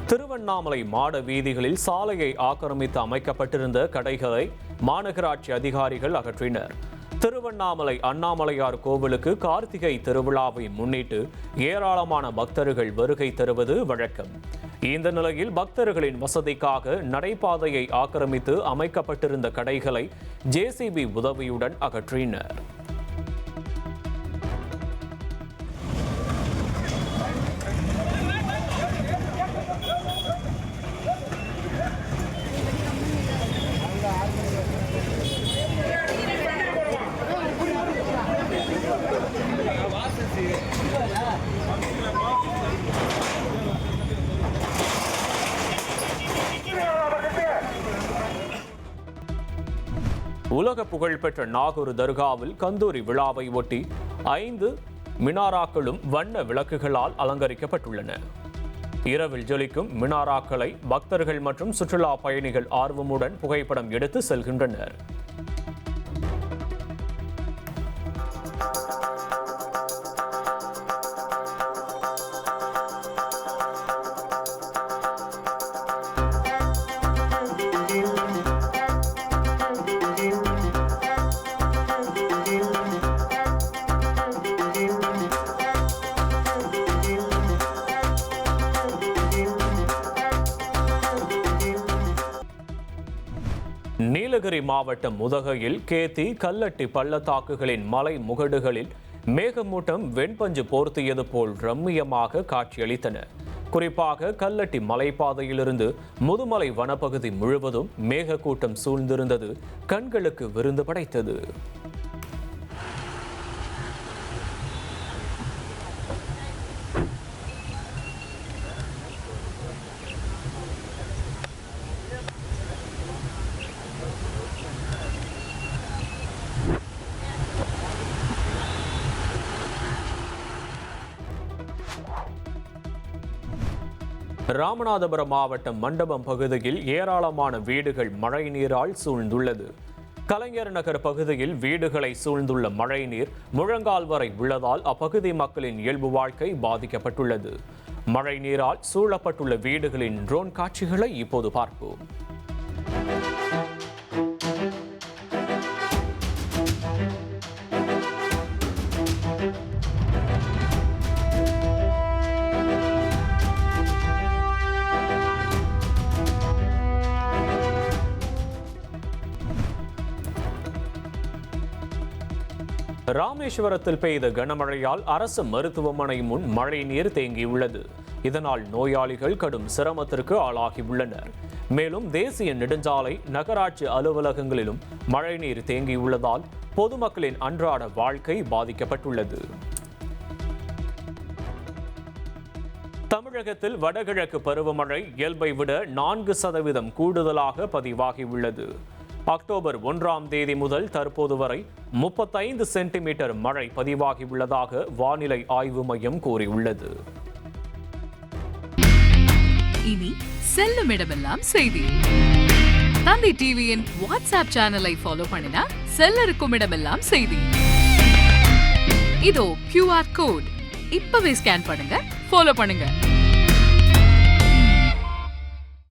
திருவண்ணாமலை மாட வீதிகளில் சாலையை ஆக்கிரமித்து அமைக்கப்பட்டிருந்த கடைகளை மாநகராட்சி அதிகாரிகள் அகற்றினர். திருவண்ணாமலை அண்ணாமலையார் கோவிலுக்கு கார்த்திகை திருவிழாவை முன்னிட்டு ஏராளமான பக்தர்கள் வருகை தருவது வழக்கம். இந்த நிலையில் பக்தர்களின் வசதிக்காக நடைபாதையை ஆக்கிரமித்து அமைக்கப்பட்டிருந்த கடைகளை JCB உதவியுடன் அகற்றினர். உலக புகழ்பெற்ற நாகூர் தர்காவில் கந்தூரி விழாவை ஒட்டி 5 மினாராக்களும் வண்ண விளக்குகளால் அலங்கரிக்கப்பட்டுள்ளன. இரவில் ஜொலிக்கும் மினாராக்களை பக்தர்கள் மற்றும் சுற்றுலா பயணிகள் ஆர்வமுடன் புகைப்படம் எடுத்து செல்கின்றனர். நீலகிரி மாவட்டம் உதகையில் கேத்தி கல்லட்டி பள்ளத்தாக்குகளின் மலை முகடுகளில் மேகமூட்டம் வெண்பஞ்சு போர்த்தியது போல் ரம்மியமாக காட்சியளித்தன. குறிப்பாக கல்லட்டி மலைப்பாதையிலிருந்து முதுமலை வனப்பகுதி முழுவதும் மேகக்கூட்டம் சூழ்ந்திருந்தது கண்களுக்கு விருந்து படைத்தது. ராமநாதபுரம் மாவட்டம் மண்டபம் பகுதியில் ஏராளமான வீடுகள் மழை நீரால் சூழ்ந்துள்ளது. கலைஞர் நகர் பகுதியில் வீடுகளை சூழ்ந்துள்ள மழை நீர் முழங்கால் வரை உள்ளதால் அப்பகுதி மக்களின் இயல்பு வாழ்க்கை பாதிக்கப்பட்டுள்ளது. மழை நீரால் சூழப்பட்டுள்ள வீடுகளின் ட்ரோன் காட்சிகளை இப்போது பார்ப்போம். ராமேஸ்வரத்தில் பெய்த கனமழையால் அரசு மருத்துவமனை முன் மழை நீர் தேங்கியுள்ளது. இதனால் நோயாளிகள் கடும் சிரமத்திற்கு ஆளாகியுள்ளனர். மேலும் தேசிய நெடுஞ்சாலை நகராட்சி அலுவலகங்களிலும் மழைநீர் தேங்கியுள்ளதால் பொதுமக்களின் அன்றாட வாழ்க்கை பாதிக்கப்பட்டுள்ளது. தமிழகத்தில் வடகிழக்கு பருவமழை இயல்பை விட 4% கூடுதலாக பதிவாகியுள்ளது. அக்டோபர் 1ஆம் தேதி முதல் தற்போது வரை 35 சென்டிமீட்டர் மழை பதிவாகியுள்ளதாக வானிலை ஆய்வு மையம் கூறியுள்ளது. இனி செல்லும் இடமெல்லாம் செய்தி. தந்தி டிவியின் வாட்ஸ்அப் சேனலை ஃபாலோ பண்ணினா செல்ல இருக்கும் இடமெல்லாம் செய்தி. இதோ QR கோட் இப்பவே ஸ்கேன் பண்ணுங்க, ஃபாலோ பண்ணுங்க.